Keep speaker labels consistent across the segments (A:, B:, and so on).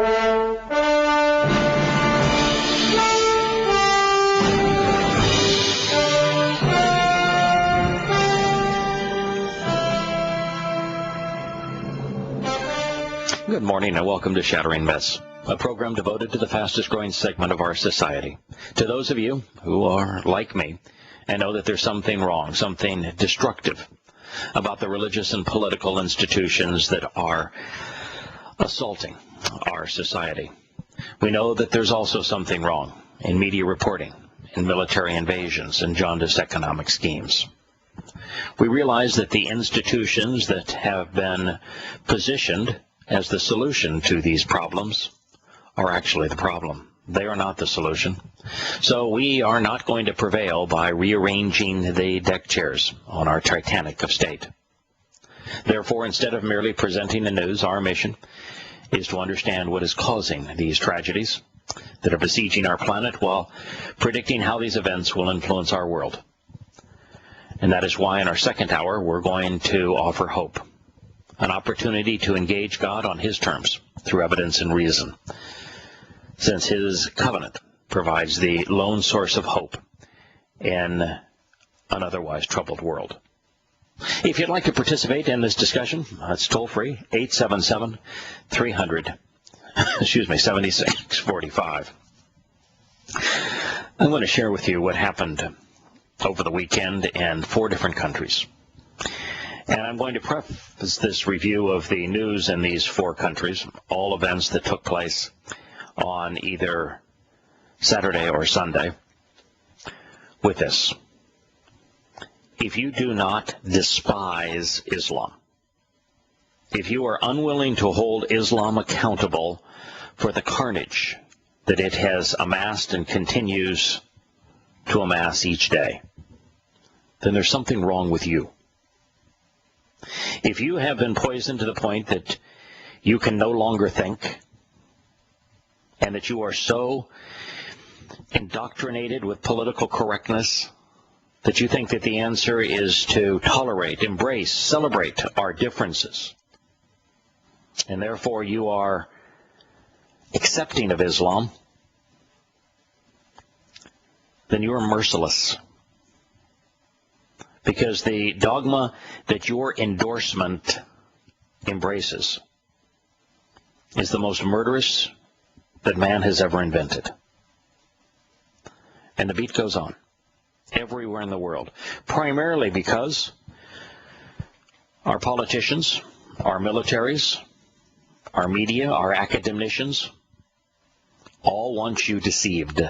A: Good morning and welcome to Shattering Myths, a program devoted to the fastest growing segment of our society. To those of you who are like me and know that there's something wrong, something destructive about the religious and political institutions that are assaulting our society. We know that there's also something wrong in media reporting, in military invasions, and jaundiced economic schemes. We realize that the institutions that have been positioned as the solution to these problems are actually the problem. They are not the solution. So we are not going to prevail by rearranging the deck chairs on our Titanic of state. Therefore, instead of merely presenting the news, our mission is to understand what is causing these tragedies that are besieging our planet while predicting how these events will influence our world. And that is why in our second hour we're going to offer hope, an opportunity to engage God on his terms through evidence and reason, since his covenant provides the lone source of hope in an otherwise troubled world. If you'd like to participate in this discussion, it's toll-free, 877-7645. I'm going to share with you what happened over the weekend in 4 different countries. And I'm going to preface this review of the news in these 4 countries, all events that took place on either Saturday or Sunday, with this. If you do not despise Islam, if you are unwilling to hold Islam accountable for the carnage that it has amassed and continues to amass each day, then there's something wrong with you. If you have been poisoned to the point that you can no longer think, and that you are so indoctrinated with political correctness that you think that the answer is to tolerate, embrace, celebrate our differences, and therefore you are accepting of Islam, then you are merciless. Because the dogma that your endorsement embraces is the most murderous that man has ever invented. And the beat goes on everywhere in the world, primarily because our politicians, our militaries, our media, our academicians all want you deceived.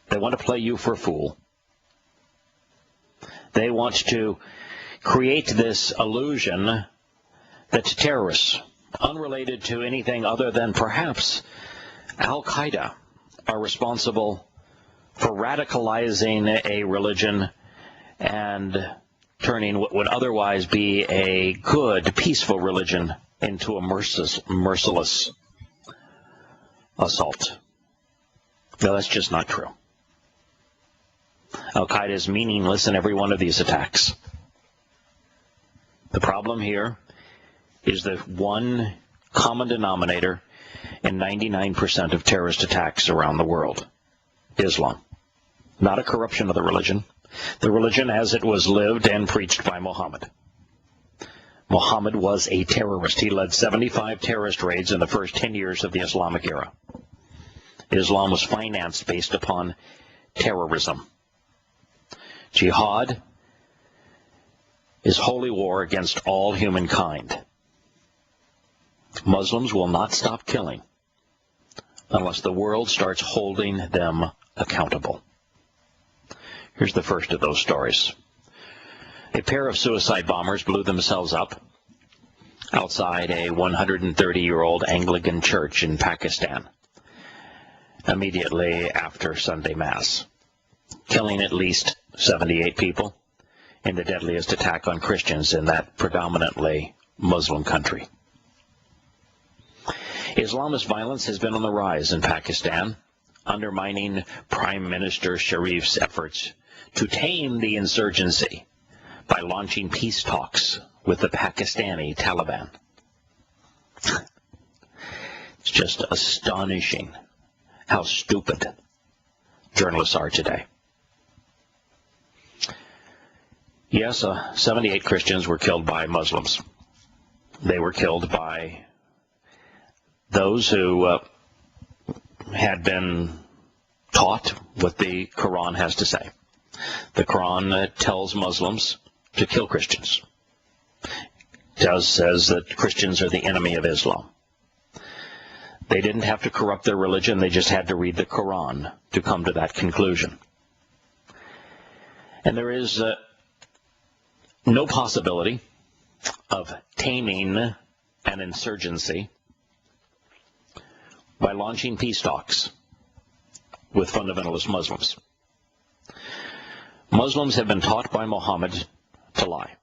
A: They want to play you for a fool. They want to create this illusion that terrorists, unrelated to anything other than perhaps al-Qaeda, are responsible for radicalizing a religion and turning what would otherwise be a good, peaceful religion into a merciless assault. No, that's just not true. Al-Qaeda is meaningless in every one of these attacks. The problem here is the one common denominator in 99% of terrorist attacks around the world: Islam. Not a corruption of the religion as it was lived and preached by Muhammad. Muhammad was a terrorist. He led 75 terrorist raids in the first 10 years of the Islamic era. Islam was financed based upon terrorism. Jihad is holy war against all humankind. Muslims will not stop killing unless the world starts holding them accountable. Here's the first of those stories. A pair of suicide bombers blew themselves up outside a 130-year-old Anglican church in Pakistan immediately after Sunday Mass, killing at least 78 people in the deadliest attack on Christians in that predominantly Muslim country. Islamist violence has been on the rise in Pakistan, undermining Prime Minister Sharif's efforts to tame the insurgency by launching peace talks with the Pakistani Taliban. It's just astonishing how stupid journalists are today. Yes, 78 Christians were killed by Muslims. They were killed by those who had been taught what the Quran has to say. The Quran tells Muslims to kill Christians. It says that Christians are the enemy of Islam. They didn't have to corrupt their religion, they just had to read the Quran to come to that conclusion. And there is no possibility of taming an insurgency by launching peace talks with fundamentalist Muslims. Muslims have been taught by Muhammad to lie.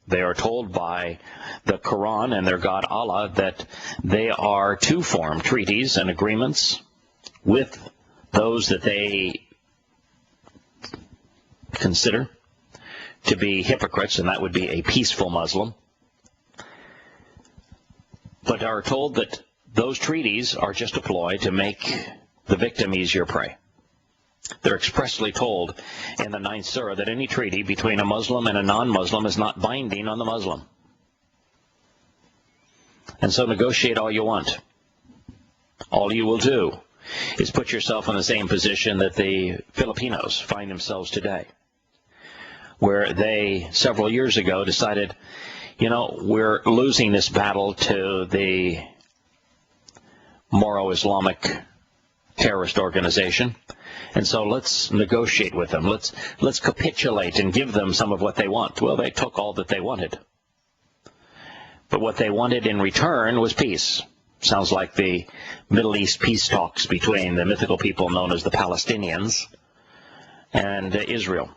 A: They are told by the Quran and their God Allah that they are to form treaties and agreements with those that they consider to be hypocrites, and that would be a peaceful Muslim, but are told that those treaties are just a ploy to make the victim easier prey. They're expressly told in the 9th Surah that any treaty between a Muslim and a non-Muslim is not binding on the Muslim. And so negotiate all you want. All you will do is put yourself in the same position that the Filipinos find themselves today, where they, several years ago, decided, we're losing this battle to the Moro-Islamic terrorist organization, and so let's negotiate with them. Let's capitulate and give them some of what they want. Well, they took all that they wanted. But what they wanted in return was peace. Sounds like the Middle East peace talks between the mythical people known as the Palestinians and Israel.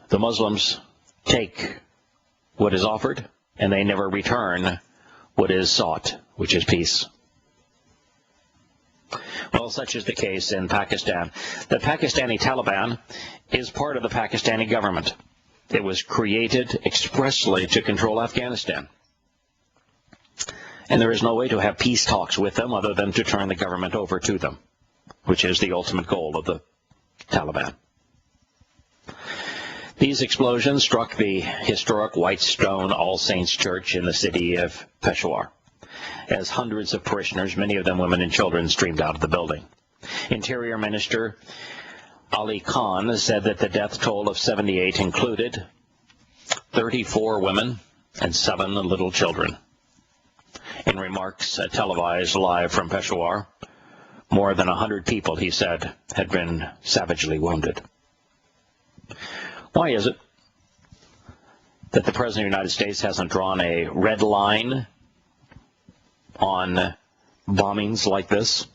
A: The Muslims take what is offered, and they never return what is sought, which is peace. Well, such is the case in Pakistan. The Pakistani Taliban is part of the Pakistani government. It was created expressly to control Afghanistan. And there is no way to have peace talks with them other than to turn the government over to them, which is the ultimate goal of the Taliban. These explosions struck the historic white stone All Saints Church in the city of Peshawar, as hundreds of parishioners, many of them women and children, streamed out of the building. Interior Minister Ali Khan said that the death toll of 78 included 34 women and 7 little children. In remarks televised live from Peshawar, more than 100 people, he said, had been savagely wounded. Why is it that the President of the United States hasn't drawn a red line on bombings like this,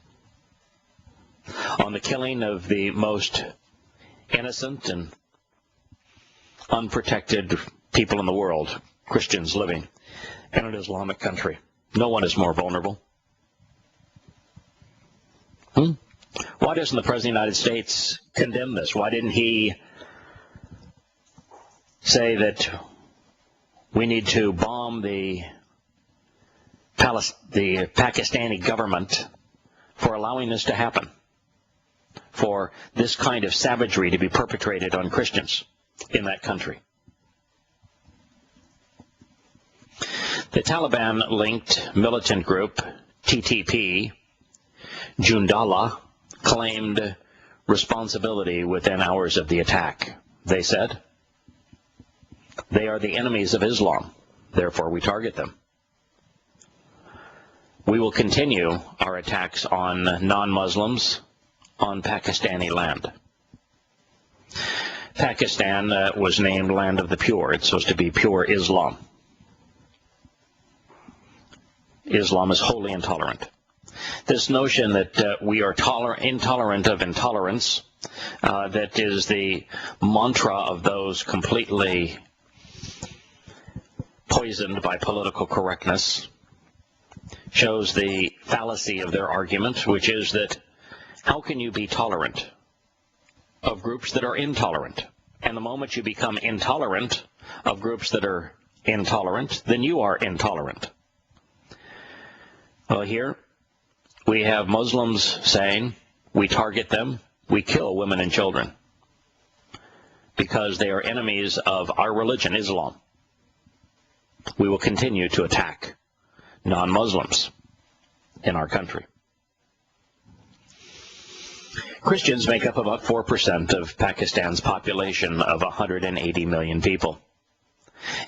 A: on the killing of the most innocent and unprotected people in the world, Christians living in an Islamic country? No one is more vulnerable. Why doesn't the President of the United States condemn this? Why didn't he say that we need to bomb the Pakistani government for allowing this to happen, for this kind of savagery to be perpetrated on Christians in that country? The Taliban-linked militant group, TTP, Jundallah, claimed responsibility within hours of the attack. They said, they are the enemies of Islam, therefore we target them. We will continue our attacks on non-Muslims on Pakistani land. Pakistan was named Land of the Pure. It's supposed to be pure Islam. Islam is wholly intolerant. This notion that we are intolerant of intolerance, that is the mantra of those completely poisoned by political correctness, shows the fallacy of their argument, which is that how can you be tolerant of groups that are intolerant? And the moment you become intolerant of groups that are intolerant, then you are intolerant. Well, here we have Muslims saying we target them, we kill women and children because they are enemies of our religion, Islam. We will continue to attack non-Muslims in our country. Christians make up about 4% of Pakistan's population of 180 million people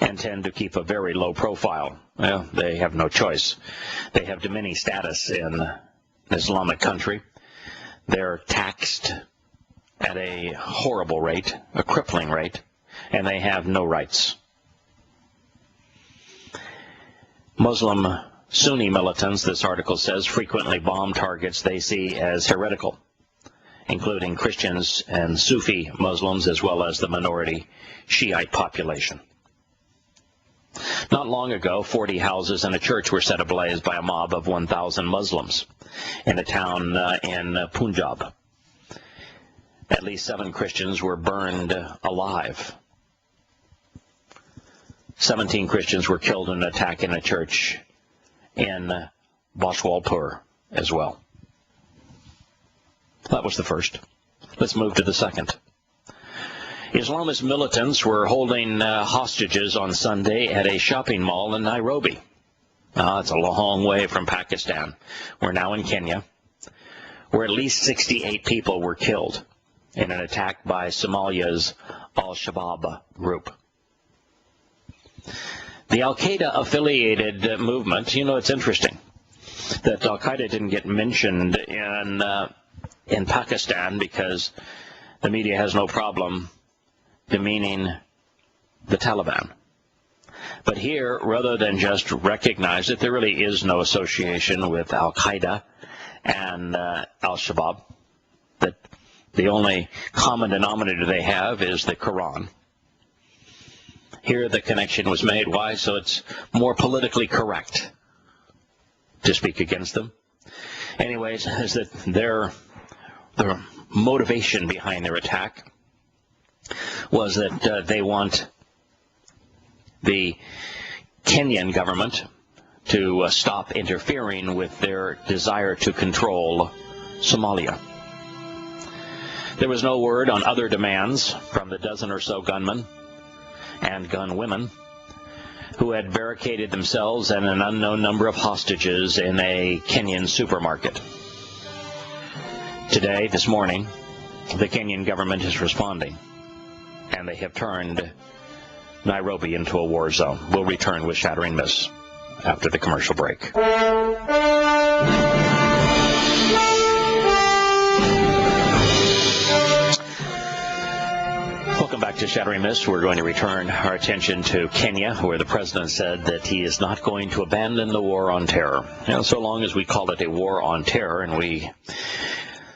A: and tend to keep a very low profile. Well, they have no choice. They have diminished status in an Islamic country. They're taxed at a horrible rate, a crippling rate, and they have no rights. Muslim Sunni militants, this article says, frequently bomb targets they see as heretical, including Christians and Sufi Muslims, as well as the minority Shiite population. Not long ago, 40 houses and a church were set ablaze by a mob of 1,000 Muslims in a town in Punjab. At least 7 Christians were burned alive. 17 Christians were killed in an attack in a church in Bashwalpur as well. That was the first. Let's move to the second. Islamist militants were holding hostages on Sunday at a shopping mall in Nairobi. It's a long way from Pakistan. We're now in Kenya, where at least 68 people were killed in an attack by Somalia's al-Shabaab group. The al-Qaeda affiliated movement, it's interesting that al-Qaeda didn't get mentioned in Pakistan because the media has no problem demeaning the Taliban. But here, rather than just recognize that there really is no association with al-Qaeda and al-Shabaab, that the only common denominator they have is the Quran. Here the connection was made. Why? So it's more politically correct to speak against them. Anyways, is that their motivation behind their attack was that they want the Kenyan government to stop interfering with their desire to control Somalia. There was no word on other demands from the dozen or so gunmen and gunwomen who had barricaded themselves and an unknown number of hostages in a Kenyan supermarket. Today, this morning, the Kenyan government is responding, and they have turned Nairobi into a war zone. We'll return with Shattering Myths after the commercial break. Welcome back to Shattering Myths. We're going to return our attention to Kenya, where the president said that he is not going to abandon the war on terror. So long as we call it a war on terror and we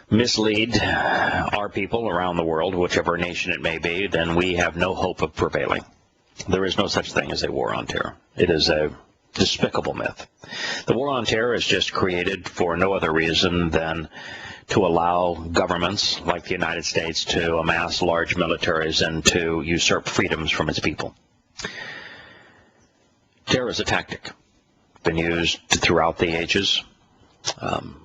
A: mislead our people around the world, whichever nation it may be, then we have no hope of prevailing. There is no such thing as a war on terror. It is a despicable myth. The war on terror is just created for no other reason than to allow governments like the United States to amass large militaries and to usurp freedoms from its people. Terror is a tactic, been used throughout the ages.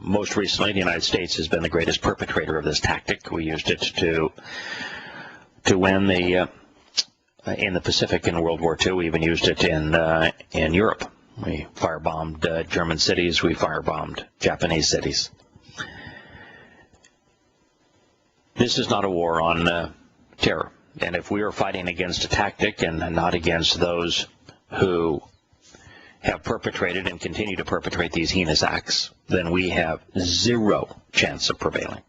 A: Most recently, the United States has been the greatest perpetrator of this tactic. We used it to win in the Pacific in World War II. We even used it in Europe. We firebombed German cities. We firebombed Japanese cities. This is not a war on terror. And if we are fighting against a tactic and not against those who have perpetrated and continue to perpetrate these heinous acts, then we have zero chance of prevailing.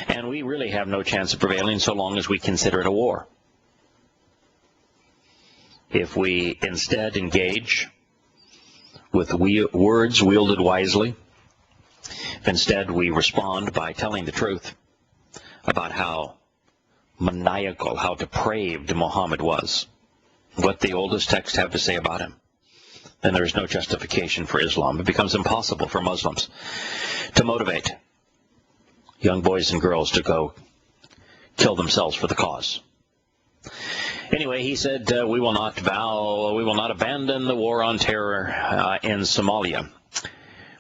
A: And we really have no chance of prevailing so long as we consider it a war. If we instead engage with words wielded wisely, if instead we respond by telling the truth about how maniacal, how depraved Muhammad was, what the oldest texts have to say about him, then there is no justification for Islam. It becomes impossible for Muslims to motivate young boys and girls to go kill themselves for the cause. Anyway, he said, we will not abandon the war on terror in Somalia,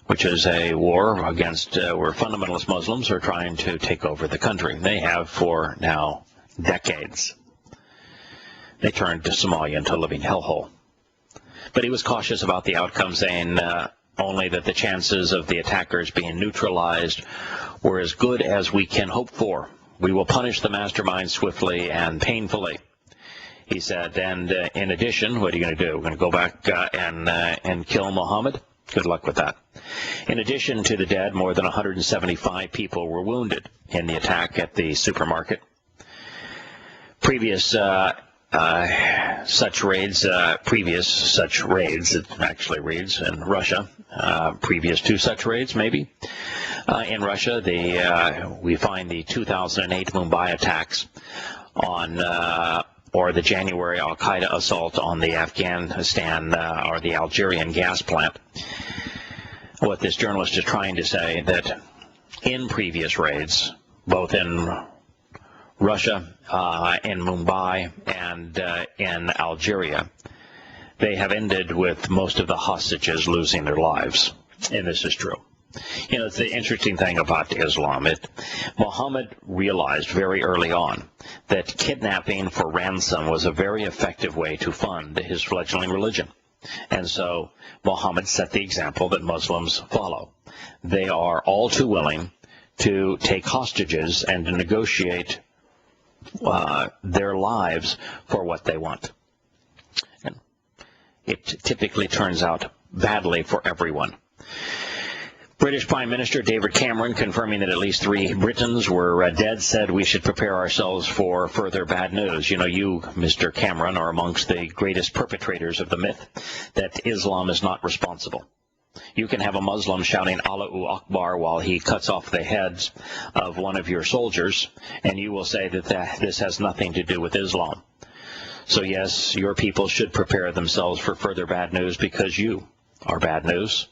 A: which is a war against where fundamentalist Muslims are trying to take over the country. They have for now decades. They turned to Somalia into a living hellhole. But he was cautious about the outcome, saying only that the chances of the attackers being neutralized were as good as we can hope for. We will punish the mastermind swiftly and painfully, he said. And in addition, what are you going to do? We're going to go back and kill Muhammad? Good luck with that. In addition to the dead, more than 175 people were wounded in the attack at the supermarket. Previous such raids, it actually reads in Russia, previous to such raids maybe, in Russia, we find the 2008 Mumbai attacks on, or the January al-Qaeda assault on the Afghanistan or the Algerian gas plant. What this journalist is trying to say that in previous raids, both in Russia, in Mumbai, and in Algeria, they have ended with most of the hostages losing their lives. And this is true. You know, it's the interesting thing about Islam. Muhammad realized very early on that kidnapping for ransom was a very effective way to fund his fledgling religion. And so Muhammad set the example that Muslims follow. They are all too willing to take hostages and to negotiate their lives for what they want. And it typically turns out badly for everyone. British Prime Minister David Cameron, confirming that at least 3 Britons were dead, said we should prepare ourselves for further bad news. You know, you, Mr. Cameron, are amongst the greatest perpetrators of the myth that Islam is not responsible. You can have a Muslim shouting Allahu Akbar while he cuts off the heads of one of your soldiers, and you will say that this has nothing to do with Islam. So yes, your people should prepare themselves for further bad news because you are bad news.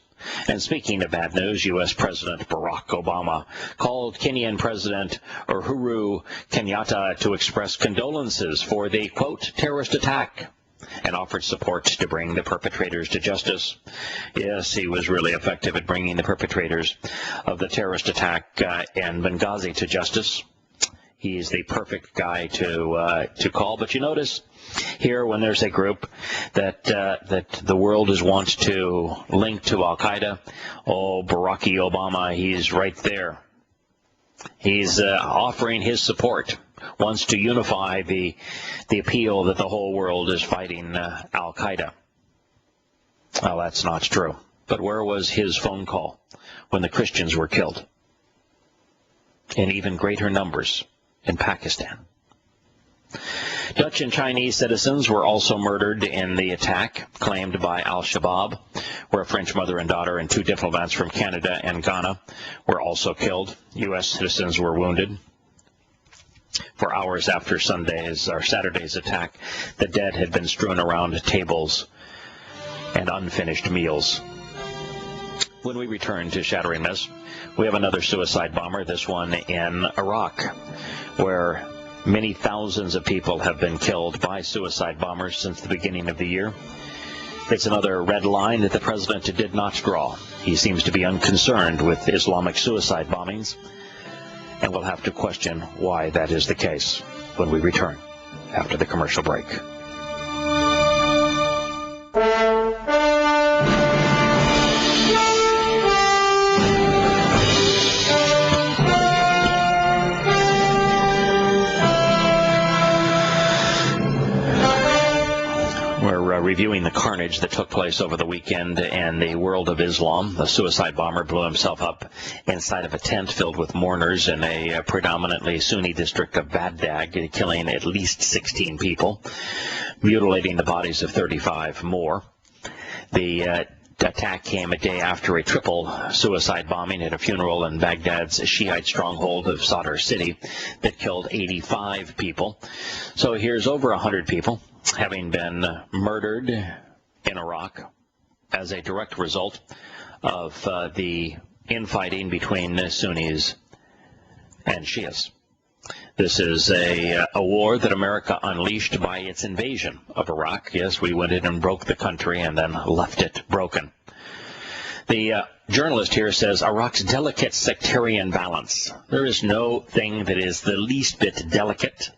A: And speaking of bad news, U.S. President Barack Obama called Kenyan President Uhuru Kenyatta to express condolences for the, quote, terrorist attack, and offered support to bring the perpetrators to justice. Yes, he was really effective at bringing the perpetrators of the terrorist attack in Benghazi to justice. He's the perfect guy to call. But you notice here, when there's a group that the world is wants to link to al-Qaeda, oh, Barack Obama, he's right there. He's offering his support, wants to unify the appeal that the whole world is fighting al-Qaeda. Well, that's not true. But where was his phone call when the Christians were killed? In even greater numbers in Pakistan. Dutch and Chinese citizens were also murdered in the attack claimed by al-Shabaab, where a French mother and daughter and 2 diplomats from Canada and Ghana were also killed. U.S. citizens were wounded. For hours after Saturday's attack, the dead had been strewn around tables and unfinished meals. When we return to Shattering Myths, we have another suicide bomber, this one in Iraq, where many thousands of people have been killed by suicide bombers since the beginning of the year. It's another red line that the president did not draw. He seems to be unconcerned with Islamic suicide bombings, and we'll have to question why that is the case when we return after the commercial break. Reviewing the carnage that took place over the weekend in the world of Islam. The suicide bomber blew himself up inside of a tent filled with mourners in a predominantly Sunni district of Baghdad, killing at least 16 people, mutilating the bodies of 35 more. The attack came a day after a triple suicide bombing at a funeral in Baghdad's Shiite stronghold of Sadr City that killed 85 people. So here's over 100 people having been murdered in Iraq as a direct result of the infighting between Sunnis and Shias. This is a war that America unleashed by its invasion of Iraq. Yes, we went in and broke the country and then left it broken. The journalist here says Iraq's delicate sectarian balance. There is no thing that is the least bit delicate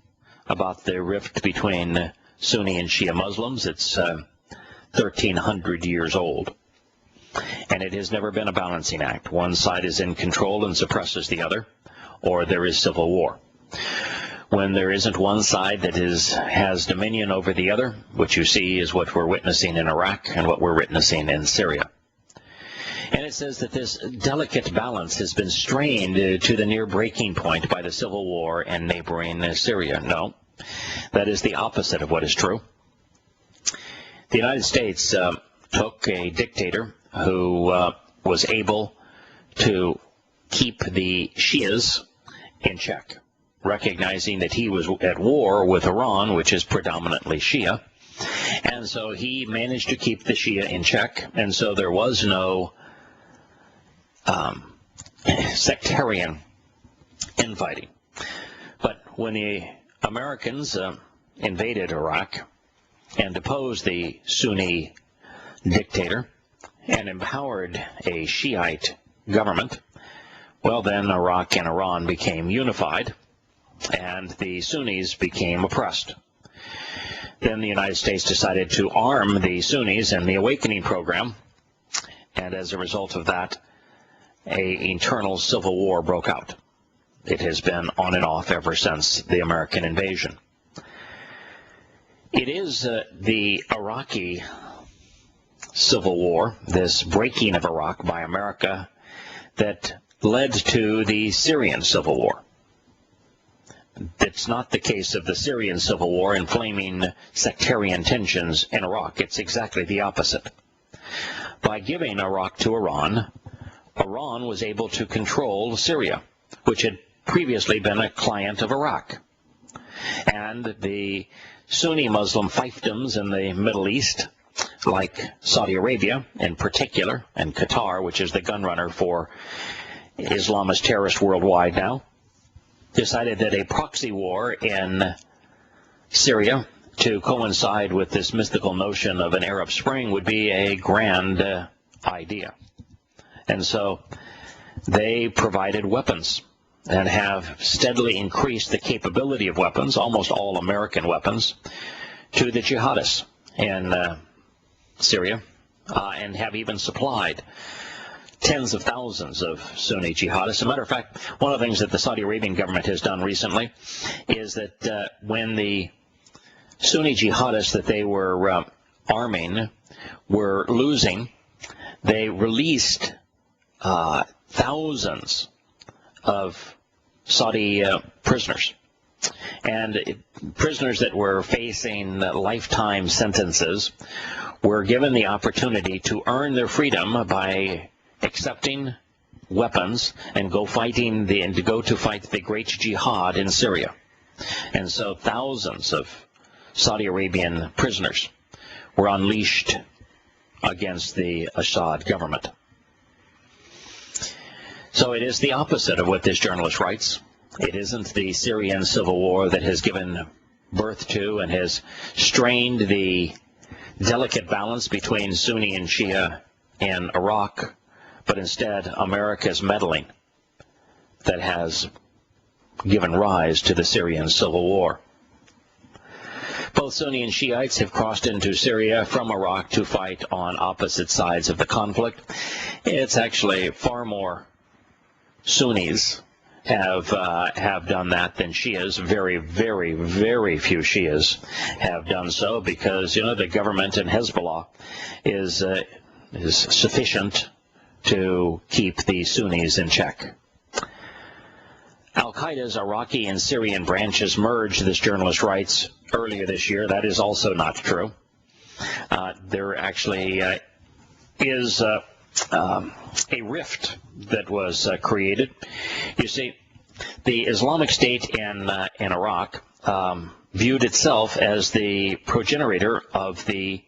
A: about the rift between Sunni and Shia Muslims. It's 1,300 years old. And it has never been a balancing act. One side is in control and suppresses the other, or there is civil war. When there isn't one side that has dominion over the other, what you see is what we're witnessing in Iraq and what we're witnessing in Syria. And it says that this delicate balance has been strained to the near breaking point by the civil war in neighboring Syria. No, that is the opposite of what is true. The United States took a dictator who was able to keep the Shias in check, recognizing that he was at war with Iran, which is predominantly Shia. And so he managed to keep the Shia in check, and so there was no sectarian infighting. But when the Americans invaded Iraq and deposed the Sunni dictator and empowered a Shiite government, well, then Iraq and Iran became unified, and the Sunnis became oppressed. Then the United States decided to arm the Sunnis in the Awakening program, and as a result of that, an internal civil war broke out. It has been on and off ever since the American invasion. It is the Iraqi civil war, this breaking of Iraq by America, that led to the Syrian civil war. It's not the case of the Syrian civil war inflaming sectarian tensions in Iraq. It's exactly the opposite. By giving Iraq to Iran, Iran was able to control Syria, which had previously been a client of Iraq. And the Sunni Muslim fiefdoms in the Middle East, like Saudi Arabia in particular, and Qatar, which is the gunrunner for Islamist terrorists worldwide now, decided that a proxy war in Syria to coincide with this mythical notion of an Arab Spring would be a grand idea. And so they provided weapons and have steadily increased the capability of weapons, almost all American weapons, to the jihadists in Syria, and have even supplied tens of thousands of Sunni jihadists. As a matter of fact, one of the things that the Saudi Arabian government has done recently is that when the Sunni jihadists that they were arming were losing, they released thousands of Saudi prisoners. And prisoners that were facing lifetime sentences were given the opportunity to earn their freedom by accepting weapons and to fight the great jihad in Syria. And so thousands of Saudi Arabian prisoners were unleashed against the Assad government. So it is the opposite of what this journalist writes. It isn't the Syrian civil war that has given birth to and has strained the delicate balance between Sunni and Shia in Iraq, but instead America's meddling that has given rise to the Syrian civil war. Both Sunni and Shiites have crossed into Syria from Iraq to fight on opposite sides of the conflict. It's actually far more Sunnis have done that than Shias. Very, very, very few Shias have done so because, the government in Hezbollah is sufficient to keep the Sunnis in check. Al-Qaeda's Iraqi and Syrian branches merged, this journalist writes, earlier this year. That is also not true. There actually is a rift that was created. You see, the Islamic State in Iraq viewed itself as the progenitor of the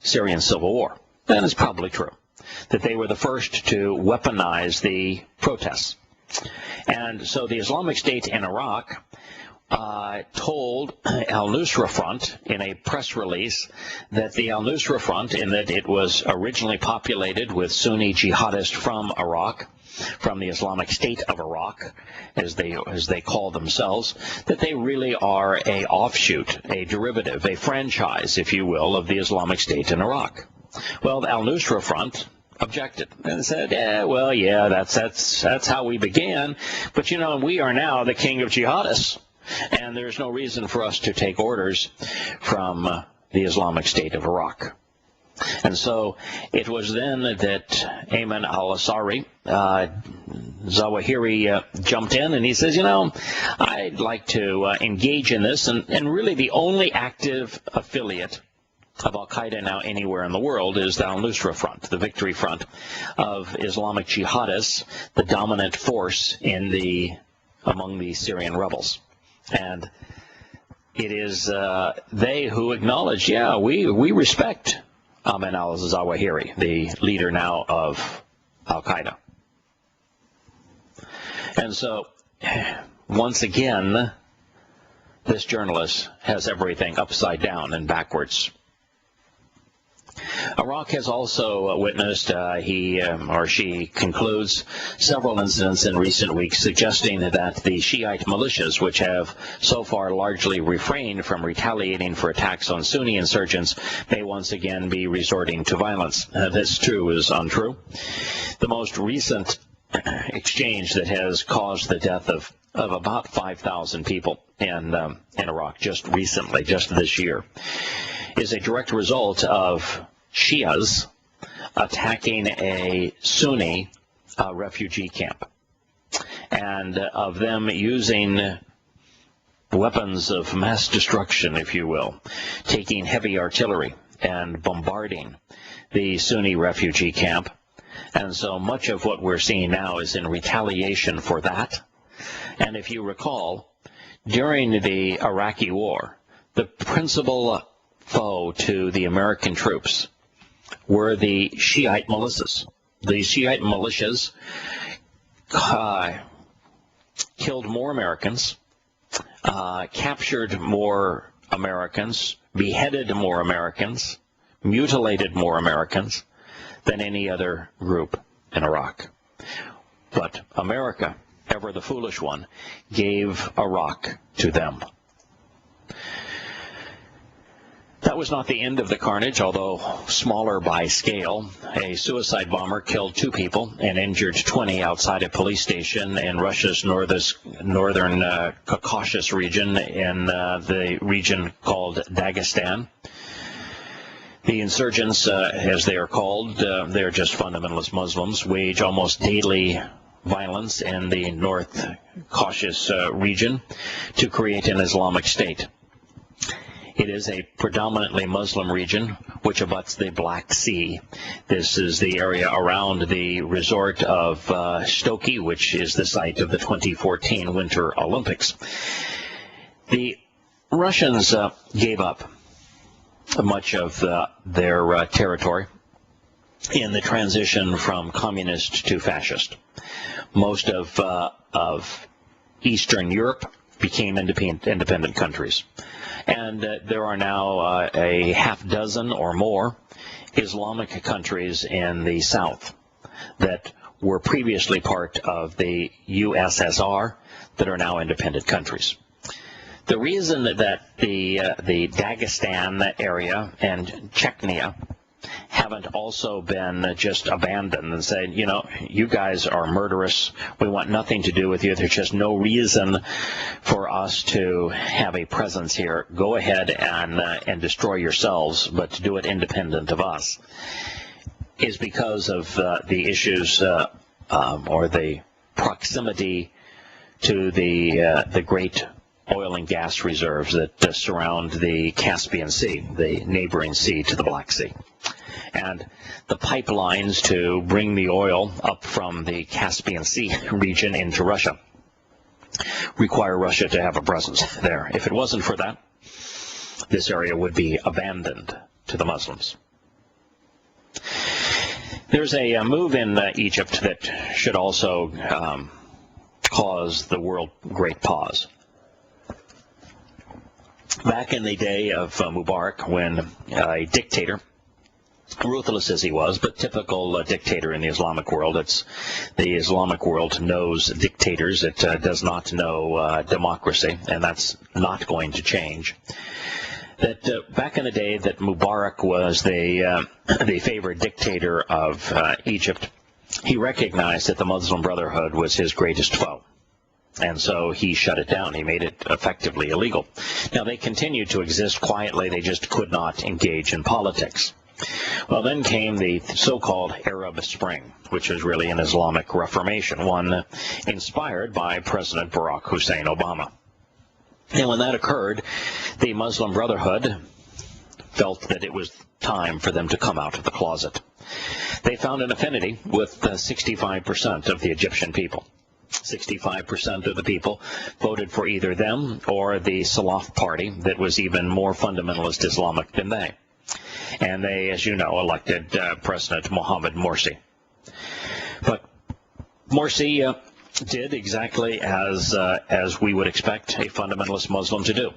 A: Syrian civil war. That is probably true, that they were the first to weaponize the protests. And so the Islamic State in Iraq told al-Nusra Front in a press release that the al-Nusra Front, in that it was originally populated with Sunni jihadists from Iraq, from the Islamic State of Iraq, as they call themselves, that they really are a offshoot, a derivative, a franchise, if you will, of the Islamic State in Iraq. Well, the al-Nusra Front objected and said, that's how we began, but we are now the king of jihadists, and there's no reason for us to take orders from the Islamic State of Iraq. And so it was then that Ayman al-Zawahiri jumped in, and he says, I'd like to engage in this, and really the only active affiliate of al-Qaeda now anywhere in the world is the al-Nusra Front, the victory front of Islamic jihadists, the dominant force among the Syrian rebels. And it is they who acknowledge, we respect Ayman al-Zawahiri, the leader now of al-Qaeda. And so, once again, this journalist has everything upside down and backwards. Iraq has also witnessed, he or she concludes, several incidents in recent weeks suggesting that the Shiite militias, which have so far largely refrained from retaliating for attacks on Sunni insurgents, may once again be resorting to violence. This, too, is untrue. The most recent exchange that has caused the death of about 5,000 people in Iraq just recently, just this year, is a direct result of Shias attacking a Sunni refugee camp, and of them using weapons of mass destruction, if you will, taking heavy artillery and bombarding the Sunni refugee camp. And so much of what we're seeing now is in retaliation for that. And if you recall, during the Iraqi war, the principal foe to the American troops were the Shiite militias. The Shiite militias killed more Americans, captured more Americans, beheaded more Americans, mutilated more Americans than any other group in Iraq. But America, ever the foolish one, gave Iraq to them. That was not the end of the carnage, although smaller by scale. A suicide bomber killed 2 people and injured 20 outside a police station in Russia's northern Caucasus region, in the region called Dagestan. The insurgents, as they are called, they're just fundamentalist Muslims, wage almost daily violence in the North Caucasus region to create an Islamic State. It is a predominantly Muslim region which abuts the Black Sea. This is the area around the resort of Sochi, which is the site of the 2014 Winter Olympics. The Russians gave up much of their territory in the transition from communist to fascist. Most of Eastern Europe became independent countries. And there are now a half dozen or more Islamic countries in the south that were previously part of the USSR that are now independent countries. The reason that the Dagestan area and Chechnya haven't also been just abandoned and said, you guys are murderous, we want nothing to do with you, there's just no reason for us to have a presence here, go ahead and destroy yourselves, but to do it independent of us, is because of the issues or the proximity to the great oil and gas reserves that surround the Caspian Sea, the neighboring sea to the Black Sea. And the pipelines to bring the oil up from the Caspian Sea region into Russia require Russia to have a presence there. If it wasn't for that, this area would be abandoned to the Muslims. There's a move in Egypt that should also caused the world great pause. Back in the day of Mubarak, when a dictator, ruthless as he was, but typical dictator in the Islamic world. The Islamic world knows dictators. It does not know democracy, and that's not going to change. That back in the day that Mubarak was the favored dictator of Egypt, he recognized that the Muslim Brotherhood was his greatest foe. And so he shut it down. He made it effectively illegal. Now, they continued to exist quietly. They just could not engage in politics. Well, then came the so-called Arab Spring, which was really an Islamic Reformation, one inspired by President Barack Hussein Obama. And when that occurred, the Muslim Brotherhood felt that it was time for them to come out of the closet. They found an affinity with 65% of the Egyptian people. 65% of the people voted for either them or the Salaf party that was even more fundamentalist Islamic than they. And they, as you know, elected President Mohammed Morsi. But Morsi did exactly as we would expect a fundamentalist Muslim to do.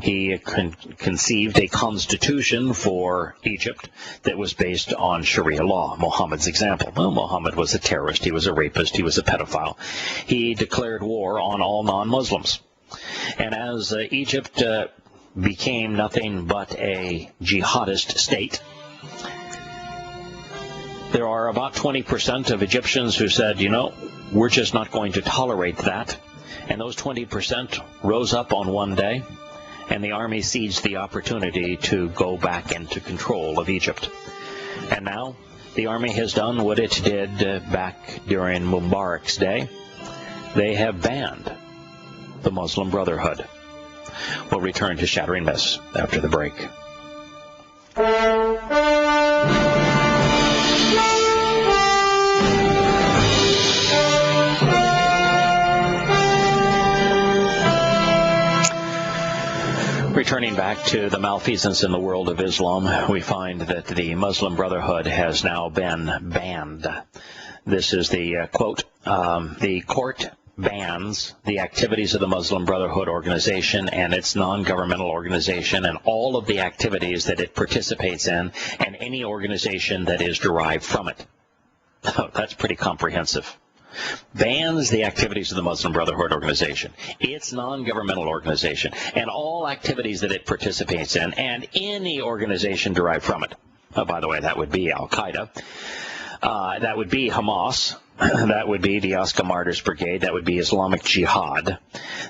A: He conceived a constitution for Egypt that was based on Sharia law, Muhammad's example. Well, Muhammad was a terrorist, he was a rapist, he was a pedophile. He declared war on all non-Muslims. And as Egypt became nothing but a jihadist state, there are about 20% of Egyptians who said, you know, we're just not going to tolerate that. And those 20% rose up on one day, and the army seized the opportunity to go back into control of Egypt. And now the army has done what it did back during Mubarak's day. They have banned the Muslim Brotherhood. We'll return to Shattering Myths after the break. Returning back to the malfeasance in the world of Islam, we find that the Muslim Brotherhood has now been banned. This is the quote, the court bans the activities of the Muslim Brotherhood organization and its non-governmental organization and all of the activities that it participates in and any organization that is derived from it. That's pretty comprehensive. Bans the activities of the Muslim Brotherhood organization, its non-governmental organization, and all activities that it participates in, and any organization derived from it. Oh, by the way, that would be al-Qaeda. That would be Hamas. That would be the Oscar Martyrs Brigade. That would be Islamic Jihad.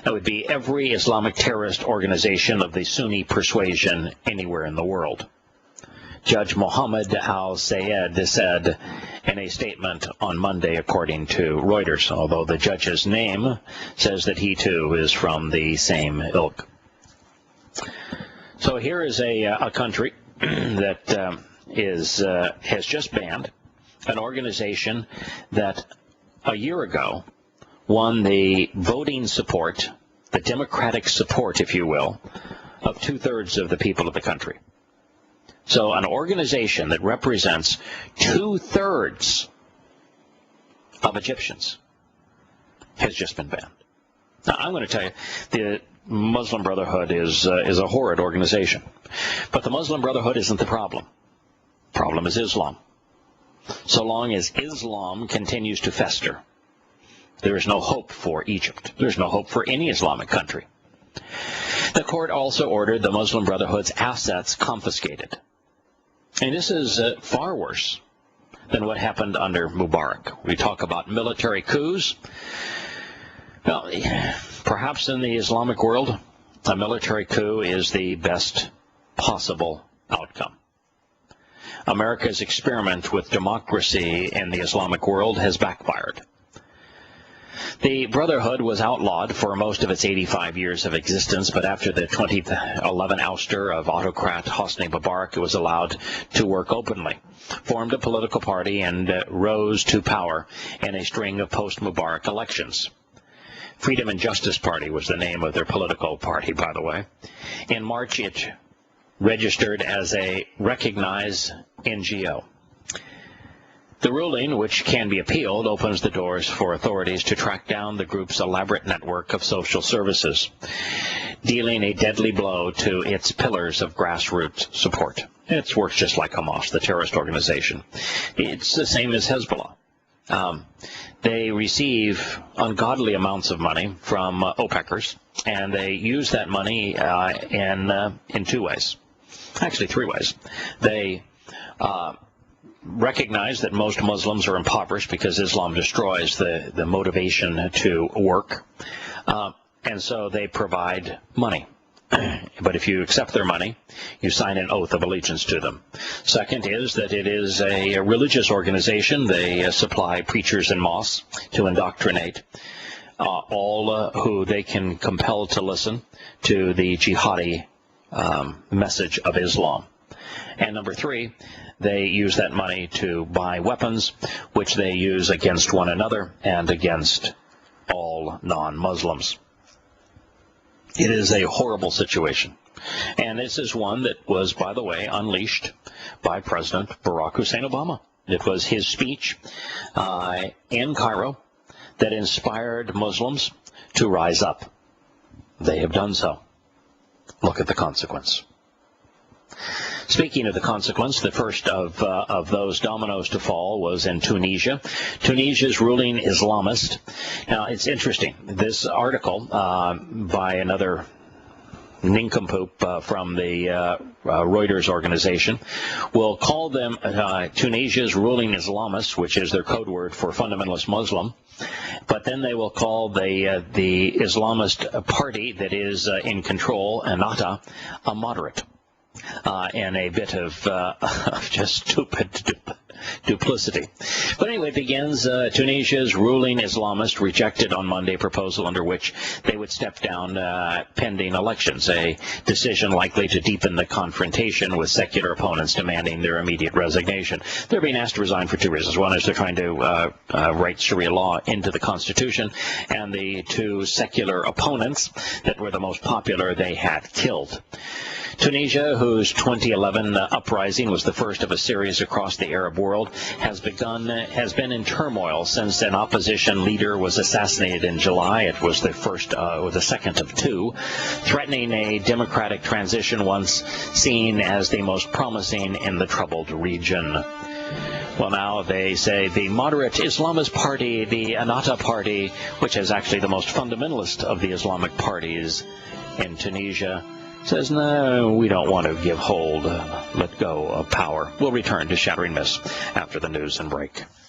A: That would be every Islamic terrorist organization of the Sunni persuasion anywhere in the world. Judge Mohammed al-Sayed said in a statement on Monday, according to Reuters, although the judge's name says that he too is from the same ilk. So here is a country that has just banned an organization that a year ago won the voting support, the democratic support, if you will, of 2/3 of the people of the country. So an organization that represents 2/3 of Egyptians has just been banned. Now, I'm going to tell you, the Muslim Brotherhood is a horrid organization. But the Muslim Brotherhood isn't the problem. The problem is Islam. So long as Islam continues to fester, there is no hope for Egypt. There's no hope for any Islamic country. The court also ordered the Muslim Brotherhood's assets confiscated. And this is far worse than what happened under Mubarak. We talk about military coups. Well, perhaps in the Islamic world, a military coup is the best possible outcome. America's experiment with democracy in the Islamic world has backfired. The Brotherhood was outlawed for most of its 85 years of existence, but after the 2011 ouster of autocrat Hosni Mubarak, it was allowed to work openly, formed a political party, and rose to power in a string of post-Mubarak elections. Freedom and Justice Party was the name of their political party, by the way. In March, it registered as a recognized NGO. The ruling, which can be appealed, opens the doors for authorities to track down the group's elaborate network of social services, dealing a deadly blow to its pillars of grassroots support. It works just like Hamas, the terrorist organization. It's the same as Hezbollah. They receive ungodly amounts of money from OPECers, and they use that money in two ways. Actually, three ways. They recognize that most Muslims are impoverished because Islam destroys the motivation to work, and so they provide money. But if you accept their money, you sign an oath of allegiance to them. Second is that it is a religious organization. They supply preachers and mosques to indoctrinate all who they can compel to listen to the jihadi message of Islam. And number three, they use that money to buy weapons, which they use against one another and against all non-Muslims. It is a horrible situation. And this is one that was, by the way, unleashed by President Barack Hussein Obama. It was his speech in Cairo that inspired Muslims to rise up. They have done so. Look at the consequence. Speaking of the consequence, the first of those dominoes to fall was in Tunisia. Tunisia's ruling Islamist. Now, it's interesting. This article by another nincompoop from the Reuters organization will call them Tunisia's ruling Islamists, which is their code word for fundamentalist Muslim. But then they will call the Islamist party that is in control, Ennahda, a moderate. And a bit of just stupid duplicity. But anyway, it begins, Tunisia's ruling Islamist rejected on Monday a proposal under which they would step down pending elections, a decision likely to deepen the confrontation with secular opponents demanding their immediate resignation. They're being asked to resign for two reasons. One is they're trying to write Sharia law into the Constitution, and the two secular opponents that were the most popular they had killed. Tunisia, whose 2011 uprising was the first of a series across the Arab world, has been in turmoil since an opposition leader was assassinated in July. It was the second of two, threatening a democratic transition once seen as the most promising in the troubled region. Well, now they say the moderate Islamist party, the Ennahda party, which is actually the most fundamentalist of the Islamic parties in Tunisia, says, no, we don't want to let go of power. We'll return to Shattering Myths after the news and break.